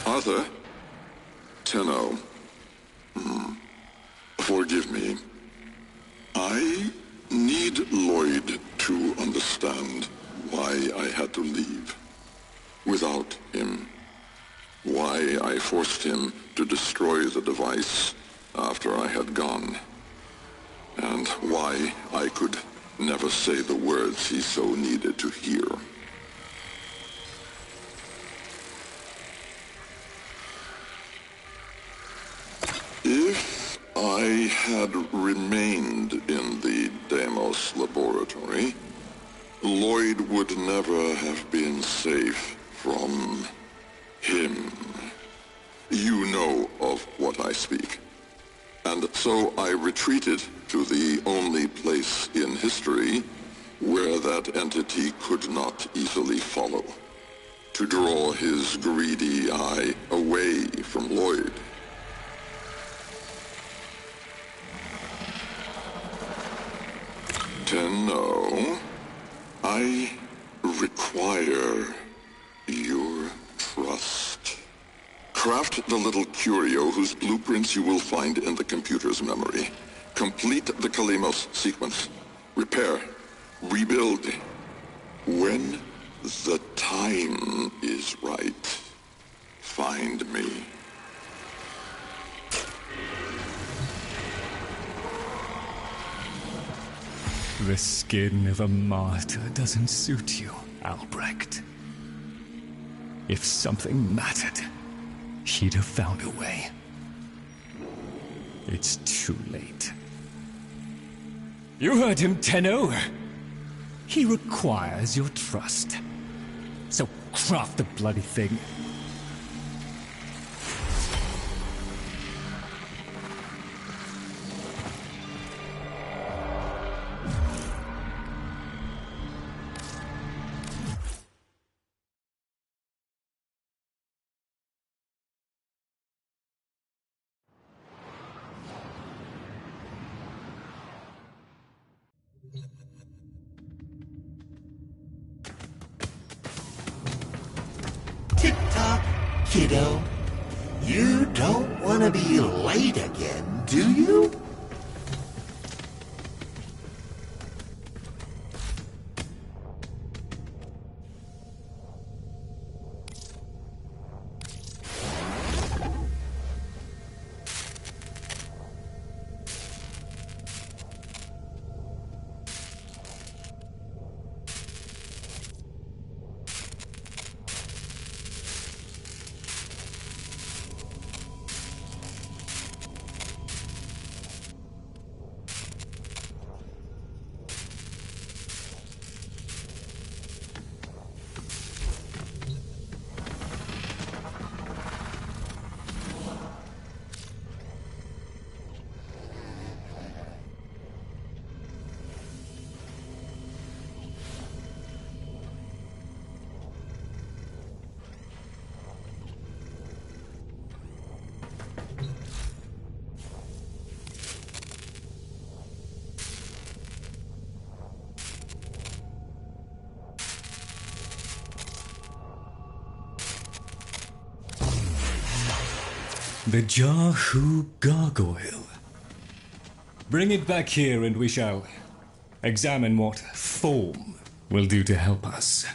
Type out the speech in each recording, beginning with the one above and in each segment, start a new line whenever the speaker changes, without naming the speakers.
Arthur? Tenno. Forgive me. I need Lloyd to understand why I had to leave. Without him. Why I forced him to destroy the device after I had gone. And why I could never say the words he so needed to hear. If I had remained in the Deimos laboratory, Lloyd would never have been safe from him. You know of what I speak. And so I retreated to the only place in history where that entity could not easily follow, to draw his greedy eye away from Lloyd. Tenno, I require your trust. Craft the little curio whose blueprints you will find in the computer's memory. Complete the Kalemos sequence. Repair. Rebuild. When the time is right, find me.
The skin of a martyr doesn't suit you, Albrecht. If something mattered, he'd have found a way. It's too late. You heard him, Tenno. He requires your trust. So craft the bloody thing.
Tick-tock, kiddo. You don't want to be late again, do you?
The Jahu gargoyle. Bring it back here and we shall examine what form will do to help us.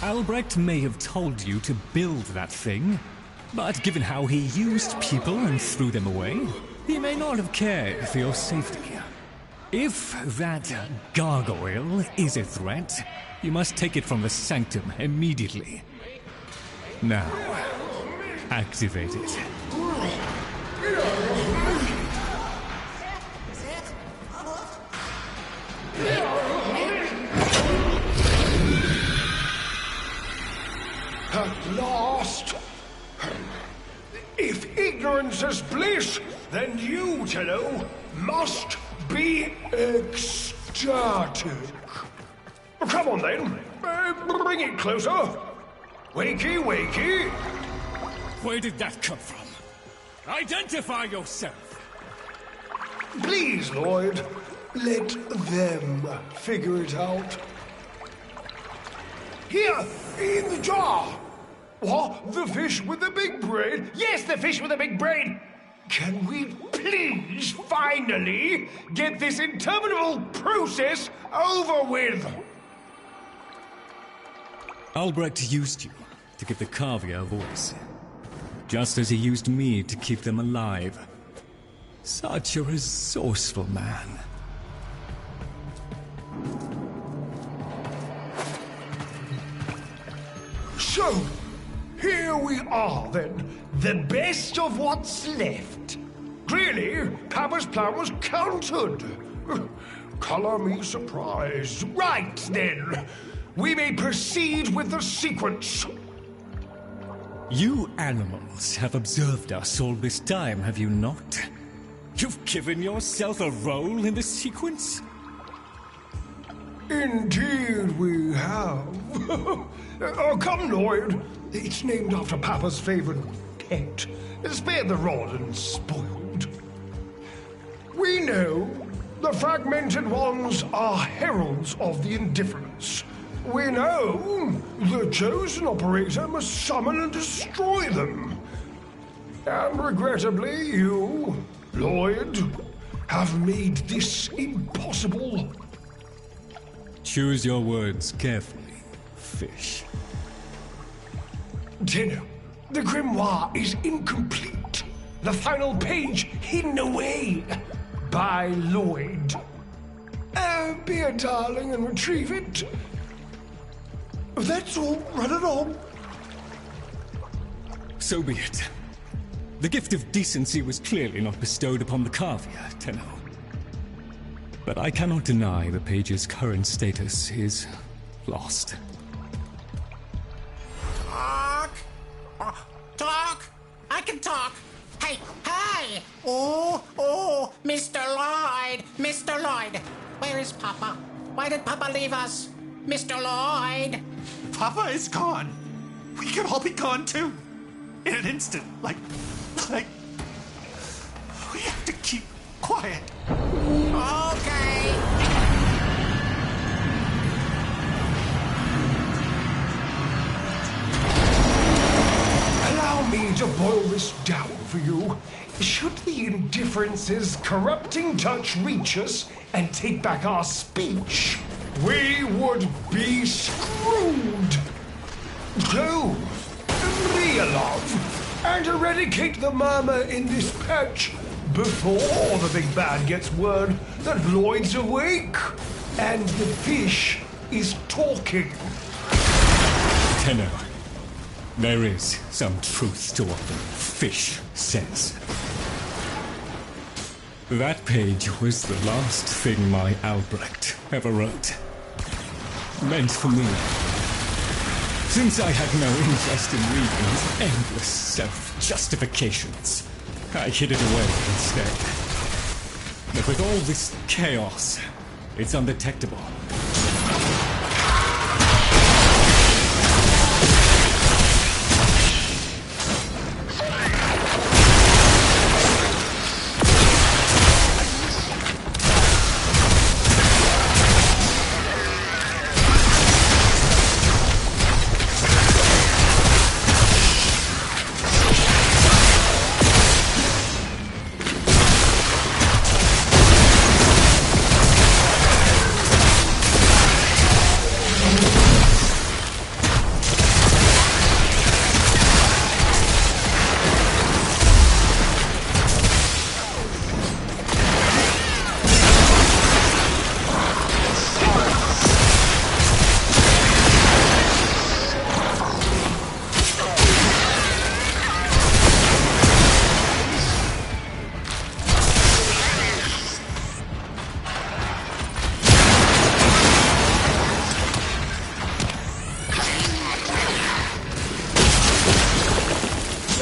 Albrecht may have told you to build that thing, but given how he used people and threw them away, he may not have cared for your safety. If that gargoyle is a threat, you must take it from the sanctum immediately. Now, activate it.
At last! If ignorance is bliss, then you, Tenno, must be ecstatic. Come on then, bring it closer. Wakey, wakey.
Where did that come from? Identify yourself!
Please, Lloyd, let them figure it out. Here, in the jar. What? The fish with the big brain? Yes, the fish with the big brain. Can we please finally get this interminable process over with?
Albrecht used you to give the Cavia a voice, just as he used me to keep them alive. Such a resourceful man.
So, here we are then, the best of what's left. Clearly, Papa's plan was countered. Color me surprised. Right then, we may proceed with the sequence.
You animals have observed us all this time, have you not? You've given yourself a role in the sequence?
Indeed we have. Oh, come, Lloyd. It's named after Papa's favorite pet. Spare the rod and spoiled. We know the fragmented ones are heralds of the indifference. We know the chosen operator must summon and destroy them. And regrettably, you, Lloyd, have made this impossible.
Choose your words carefully, fish.
Tenno, the grimoire is incomplete. The final page hidden away by Lloyd. Be a darling and retrieve it. That's all. Run it on.
So be it. The gift of decency was clearly not bestowed upon the Cavia, Tenno. But I cannot deny the page's current status is lost.
Talk? I can talk. Hey, hey! Oh, Mr. Lloyd! Mr. Lloyd! Where is Papa? Why did Papa leave us? Mr. Lloyd!
Papa is gone. We could all be gone too. In an instant. Like, we have to keep quiet.
Okay.
Allow me to boil this down for you. Should the indifference's corrupting touch reach us and take back our speech, we would be screwed. So, be a love, and eradicate the murmur in this patch before the big bad gets word that Lloyd's awake and the fish is talking.
Tenno, there is some truth to what the fish says. That page was the last thing my Albrecht ever wrote. Meant for me. Since I had no interest in reading his endless self-justifications, I hid it away instead. But with all this chaos, it's undetectable.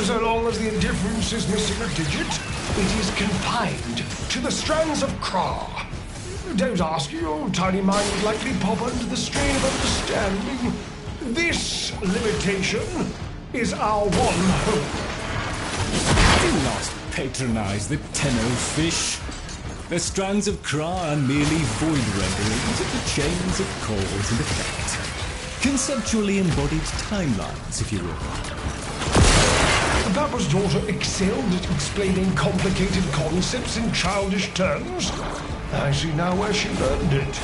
So long as the indifference is missing a digit, it is confined to the strands of Kra. Don't ask, your tiny mind would likely pop under the strain of understanding. This limitation is our one hope.
Do not patronize the Tenno fish. The strands of Kra are merely void renderings of the chains of cause and effect. Conceptually embodied timelines, if you will.
Papa's daughter excelled at explaining complicated concepts in childish terms. I see now where she learned it.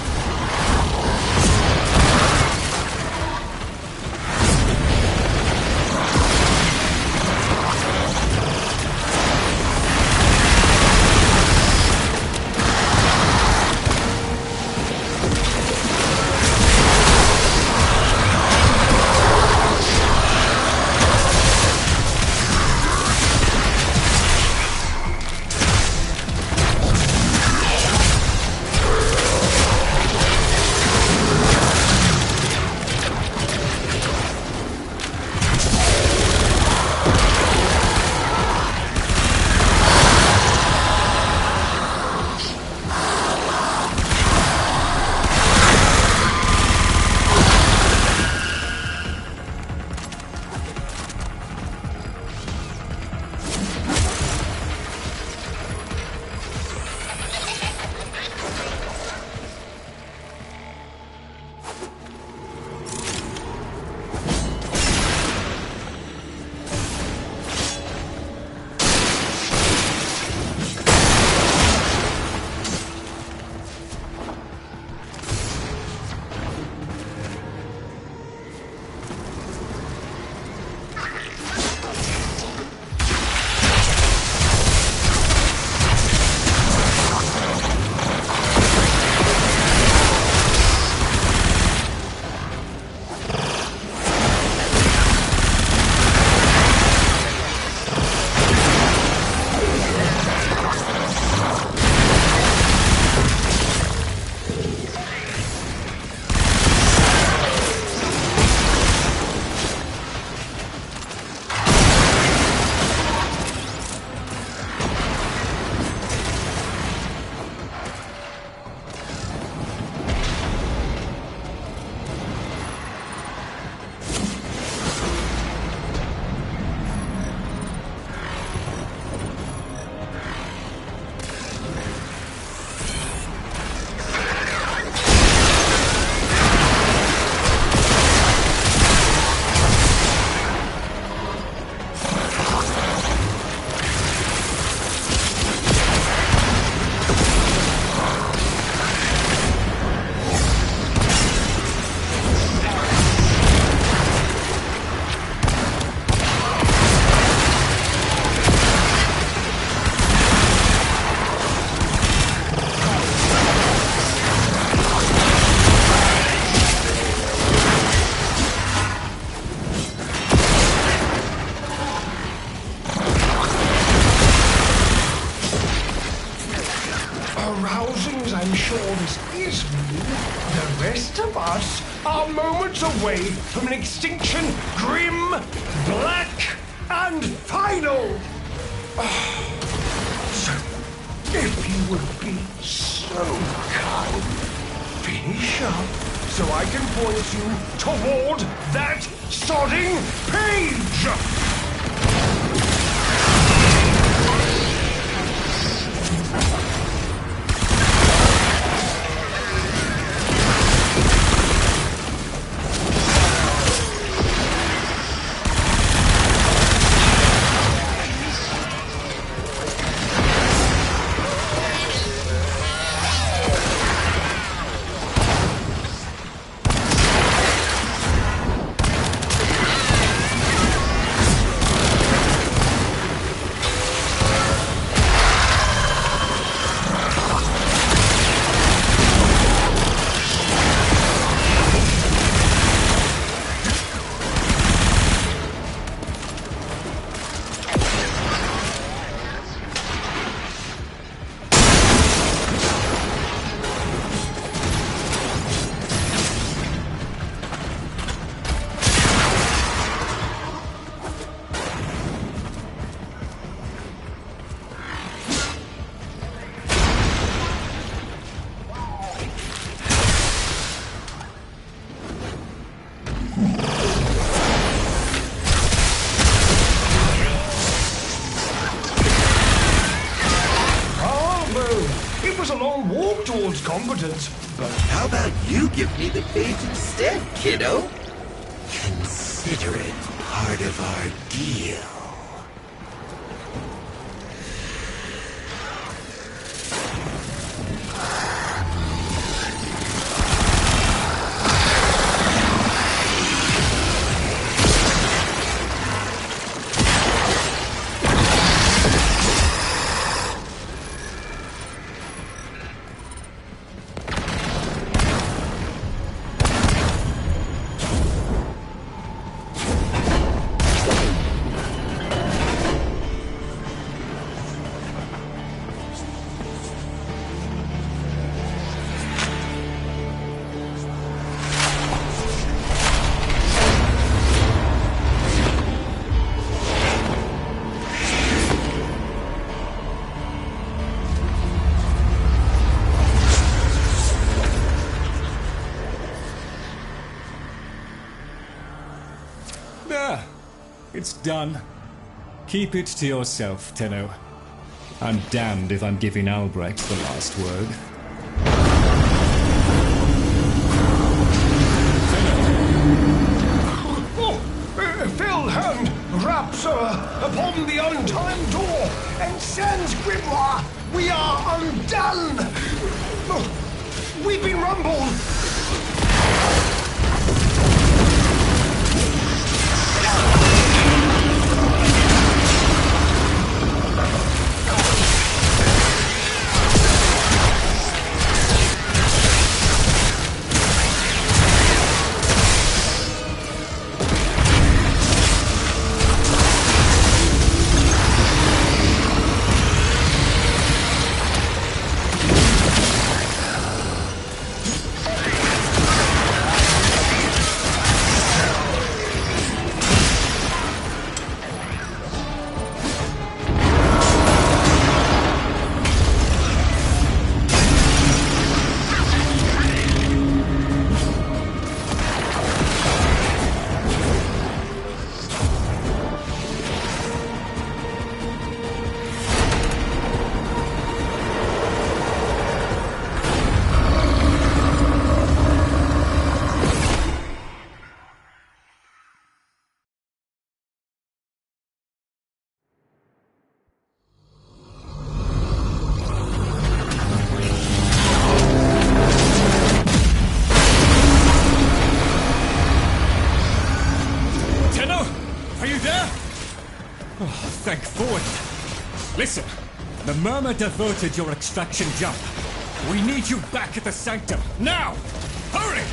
I'm sure this is me. The rest of us are moments away from an extinction grim, black, and final. So, if you would be so kind, finish up so I can point you toward that sodding page! confidence, but
How about you give me the bait instead, kiddo? Consider it part of our deal.
There. It's done. Keep it to yourself, Tenno. I'm damned if I'm giving Albrecht the last word.
Fell hand raps upon the untimed door, and sans grimoire, we are undone! Weeping Rumble!
Thank Thorn. Listen, the Murmur diverted your extraction jump. We need you back at the Sanctum, now! Hurry!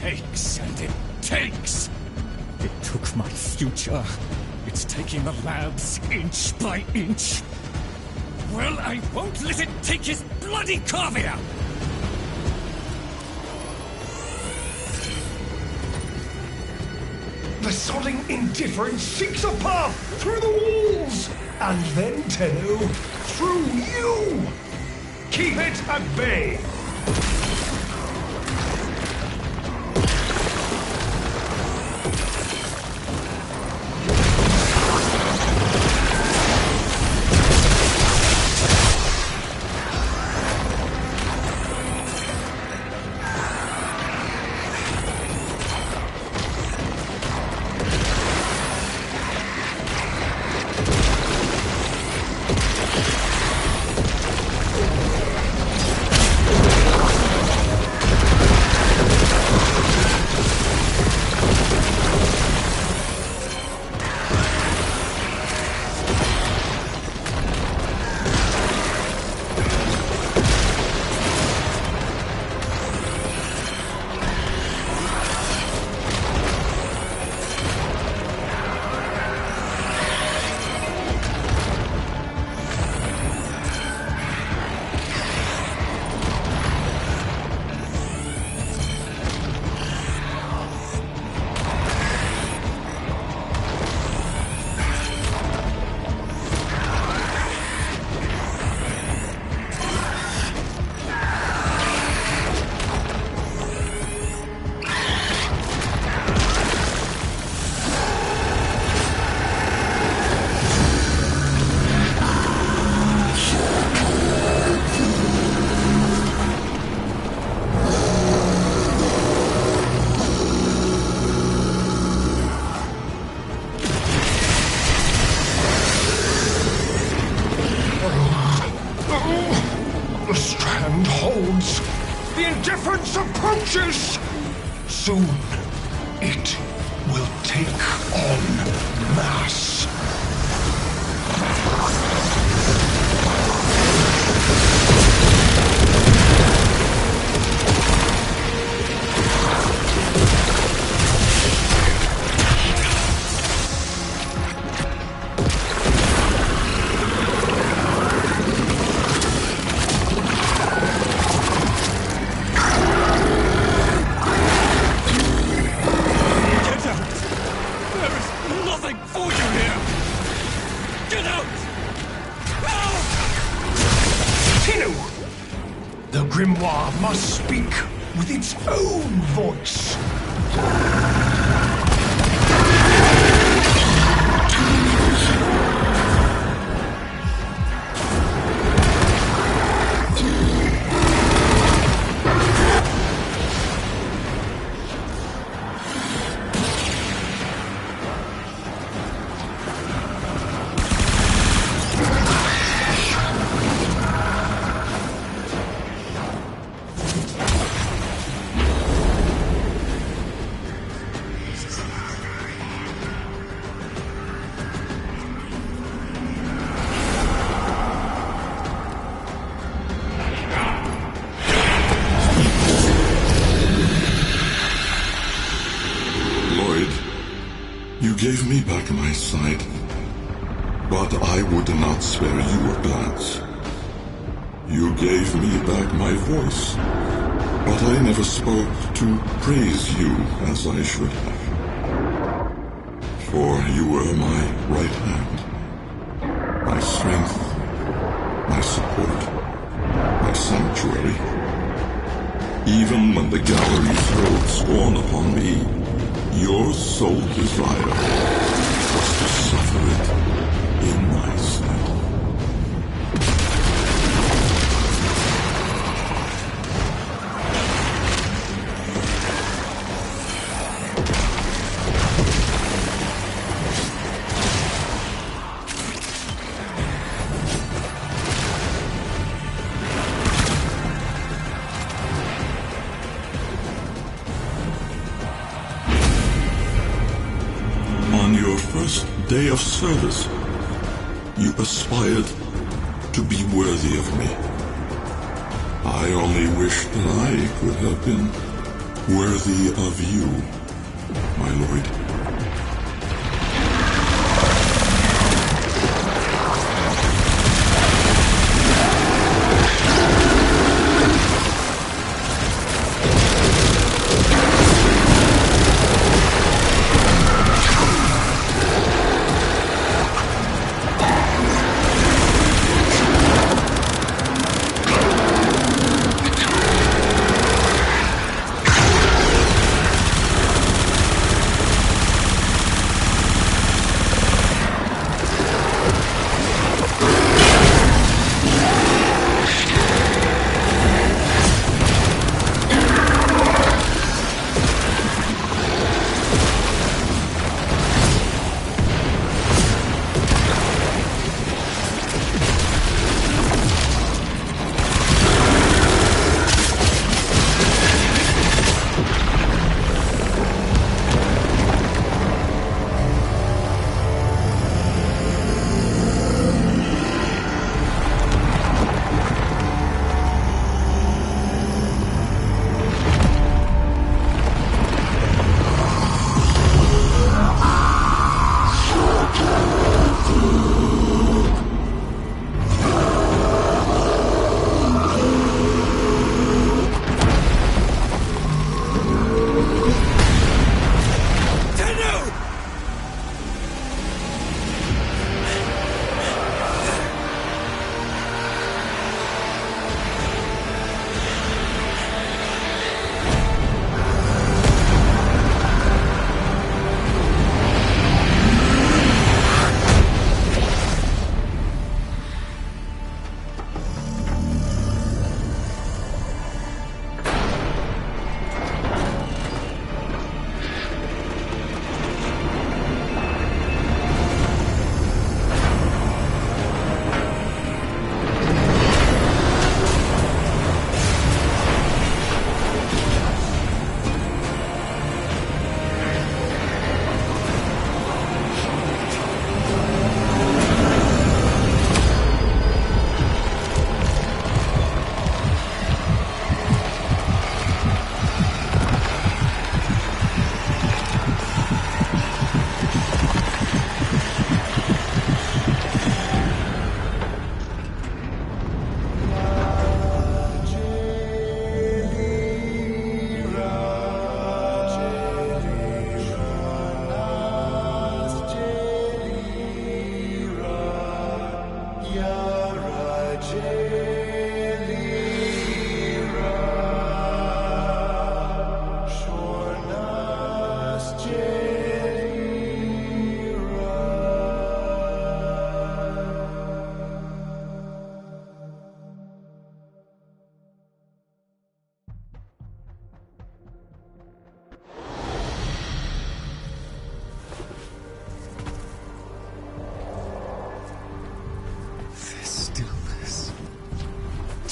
takes and it takes. It took my future. It's taking the labs inch by inch. Well, I won't let it take his bloody corvia!
The sodding indifference seeks a path through the walls, and then, Tenno, through you! Keep it at bay! The strand holds. The indifference approaches. Soon, it will take on mass. The grimoire must speak with its own voice.
You gave me back my sight, but I would not spare you a glance. You gave me back my voice, but I never spoke to praise you as I should have. For you were my right hand, my strength, my support, my sanctuary. Even when the galleries hurled scorn upon me, your sole desire was to suffer it in my stead. On your first day of service, you aspired to be worthy of me. I only wish that I could have been Worthy of you, my lord.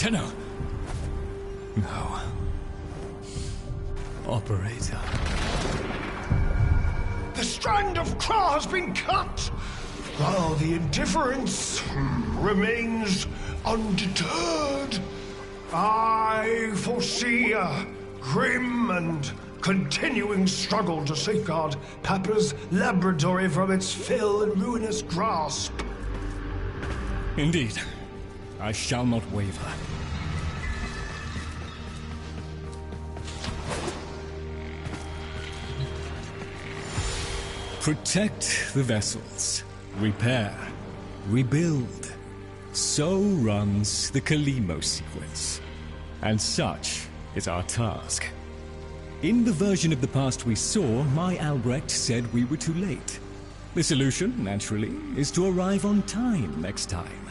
Tenno! No. Operator.
The strand of Kra has been cut! While the indifference remains undeterred, I foresee a grim and continuing struggle to safeguard Papa's laboratory from its fell and ruinous grasp.
Indeed. I shall not waver. Protect the vessels. Repair. Rebuild. So runs the Kalimo sequence. And such is our task. In the version of the past we saw, my Albrecht said we were too late. The solution, naturally, is to arrive on time next time.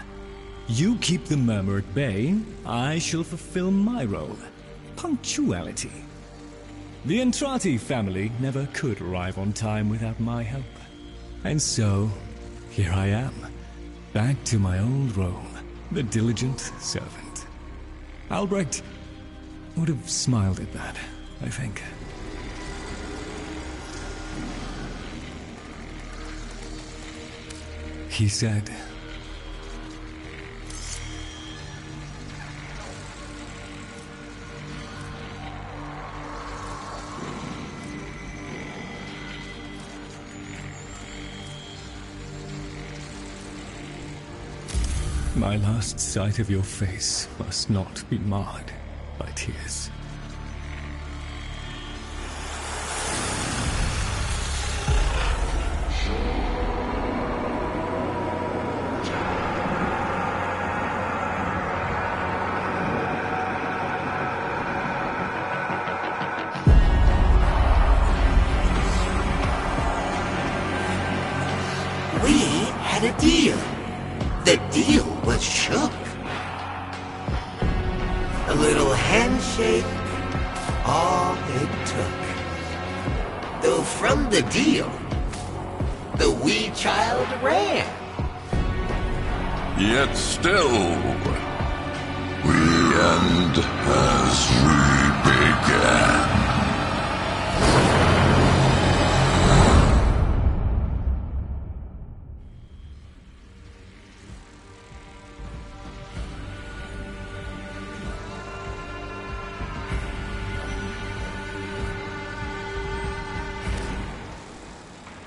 You keep the murmur at bay, I shall fulfill my role. Punctuality. The Entrati family never could arrive on time without my help. And so, here I am, back to my old role, the diligent servant. Albrecht would have smiled at that, I think. He said, My last sight of your face must not be marred by tears.
We had a deal. The deal was shook. A little handshake, all it took. Though from the deal, the wee child ran.
Yet still, we end as we began.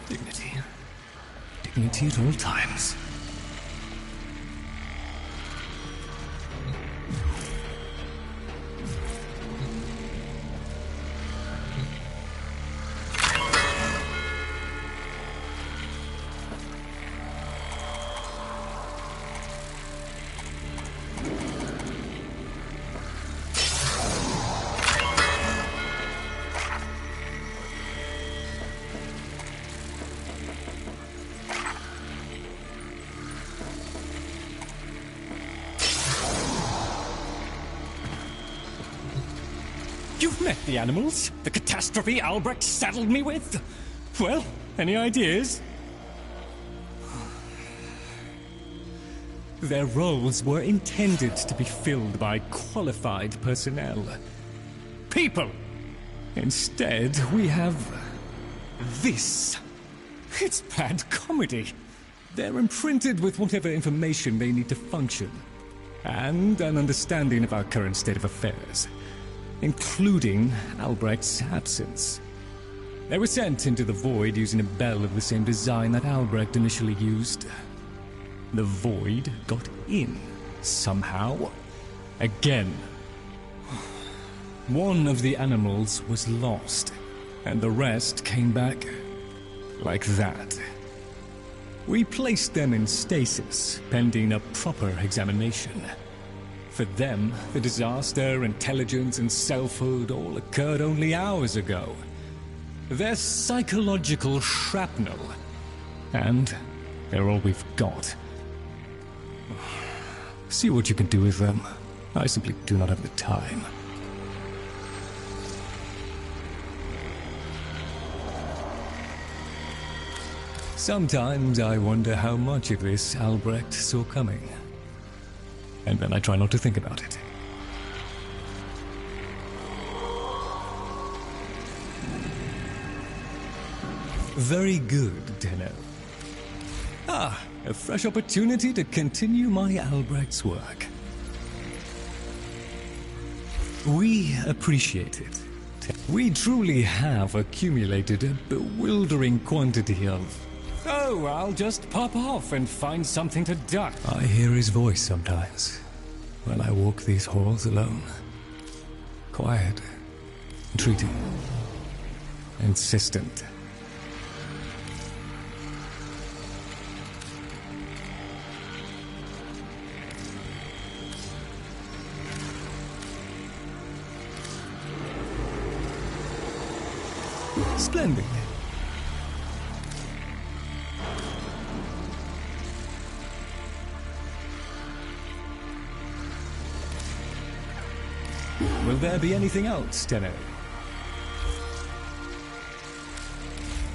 Dignity. Dignity at all times. You've met the animals? The catastrophe Albrecht saddled me with? Well, any ideas? Their roles were intended to be filled by qualified personnel. People! Instead, we have this. It's bad comedy. They're imprinted with whatever information they need to function, and an understanding of our current state of affairs, including Albrecht's absence. They were sent into the Void using a bell of the same design that Albrecht initially used. The Void got in, somehow. Again. One of the animals was lost, and the rest came back like that. We placed them in stasis, pending a proper examination. For them, the disaster, intelligence, and selfhood all occurred only hours ago. They're psychological shrapnel. And they're all we've got. See what you can do with them. I simply do not have the time. Sometimes I wonder how much of this Albrecht saw coming. And then I try not to think about it. Very good, Tenno. A fresh opportunity to continue my Albrecht's work. We appreciate it. We truly have accumulated a bewildering quantity of... Oh, I'll just pop off and find something to duck. I hear his voice sometimes when I walk these halls alone. Quiet, entreating, insistent. Splendid. Will there be anything else, Tenno?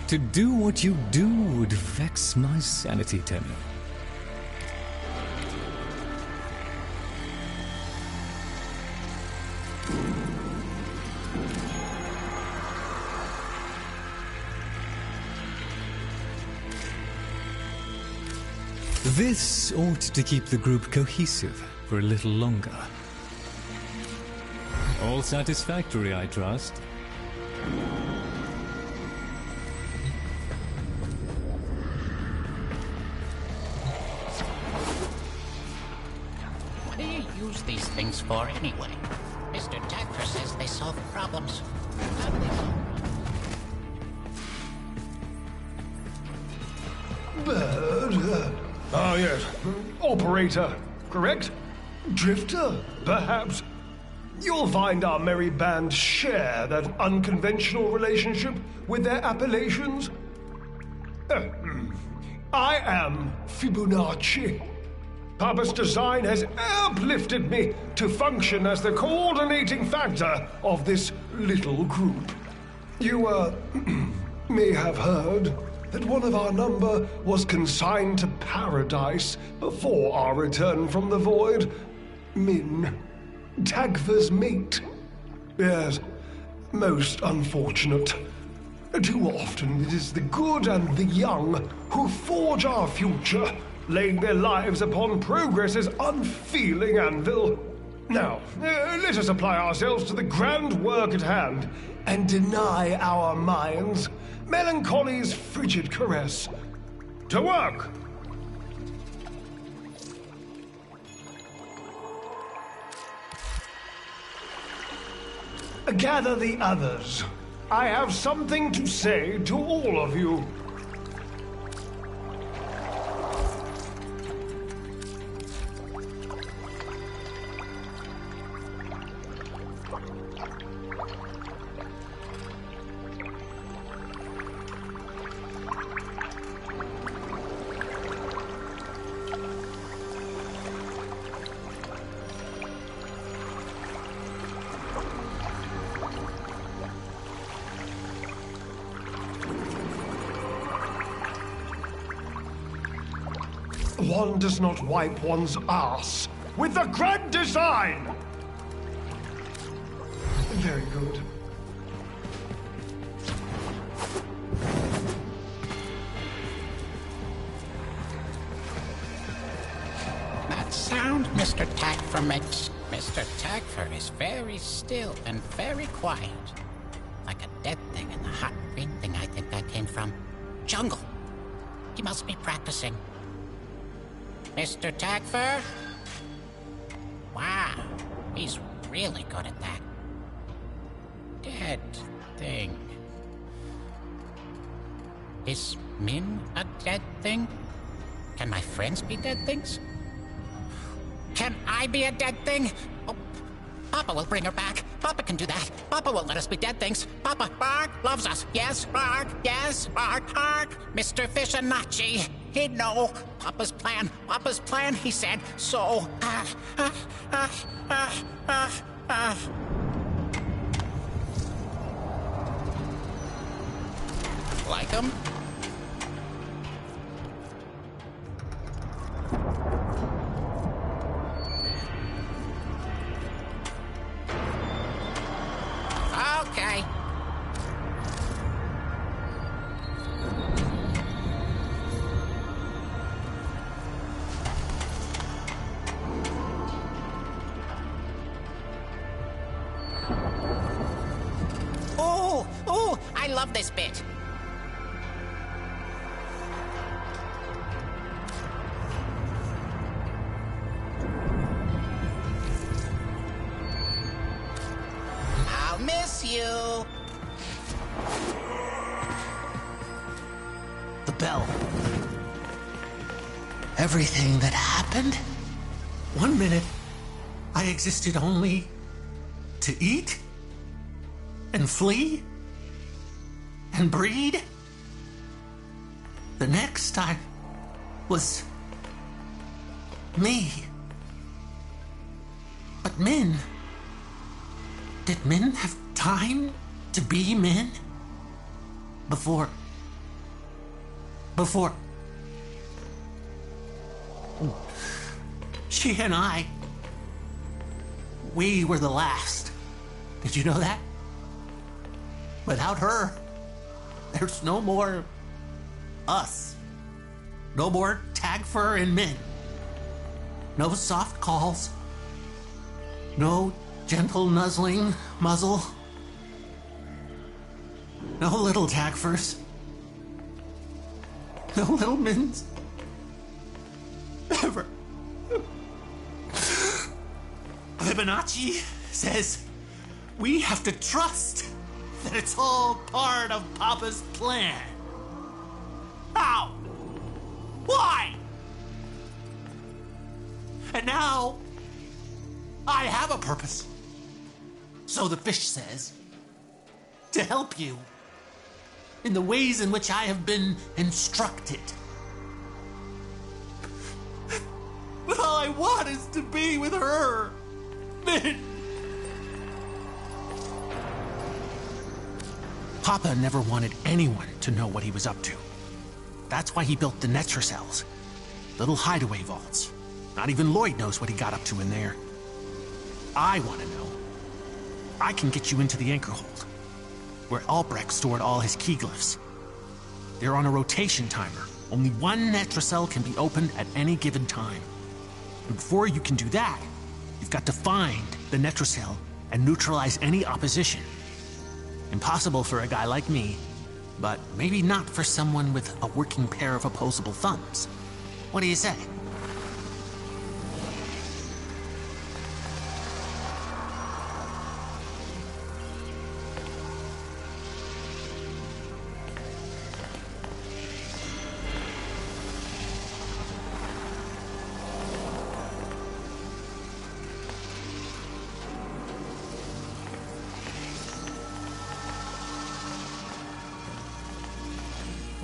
To do what you do would vex my sanity, Tenno. This ought to keep the group cohesive for a little longer. All satisfactory, I trust.
use these things for anyway? Mr. Tagfer says they solve problems. How do they solve
Bird? Ah, yes. Operator, correct? Drifter, perhaps? You'll find our merry band share that unconventional relationship with their appellations. I am Fibonacci. Papa's design has uplifted me to function as the coordinating factor of this little group. You, may have heard that one of our number was consigned to paradise before our return from the void. Min, Tagfer's mate. Yes, most unfortunate. Too often it is the good and the young who forge our future, laying their lives upon progress's unfeeling anvil. Now, let us apply ourselves to the grand work at hand and deny our minds melancholy's frigid caress. To work! Gather the others. I have something to say to all of you. One does not wipe one's ass with the grand design! Very good.
that sound Mr. Tagfer makes? Mr. Tagfer is very still and very quiet. Like a dead thing in the hot green thing I think that came from. Jungle. He must be practicing. Mr. Tagfer? Wow, he's really good at that. Dead thing. Is Min a dead thing? Can my friends be dead things? Can I be a dead thing? Oh, Papa will bring her back. Papa can do that. Papa won't let us be dead things. Papa, Bark, loves us. Yes, Bark, yes, Bark, Bark. Mr. Fibonacci. He'd know. Papa's plan, he said. So, Like him? Okay. Oh, I love this bit. I'll miss you.
The bell. Everything that happened?
1 minute, I existed only to eat and flee and breed. The next, I was me. But Min, did Min have time to be Min? Before... She and I, we were the last. Did you know that? Without her, there's no more us. No more Tagfer and Min. No soft calls. No gentle nuzzling muzzle. No little Tagfers. No little Mins. Ever. Fibonacci says we have to trust that it's all part of Papa's plan. How? Why? And now, I have a purpose. So the fish says, to help you in the ways in which I have been instructed. But all I want is to be with her. Min. Papa never wanted anyone to know what he was up to. That's why he built the Netracells, little hideaway vaults. Not even Lloyd knows what he got up to in there. I want to know. I can get you into the anchor hold, where Albrecht stored all his key glyphs. They're on a rotation timer. Only one Netracell can be opened at any given time. And before you can do that, you've got to find the Netracell and neutralize any opposition. Impossible for a guy like me, but maybe not for someone with a working pair of opposable thumbs. What do you say?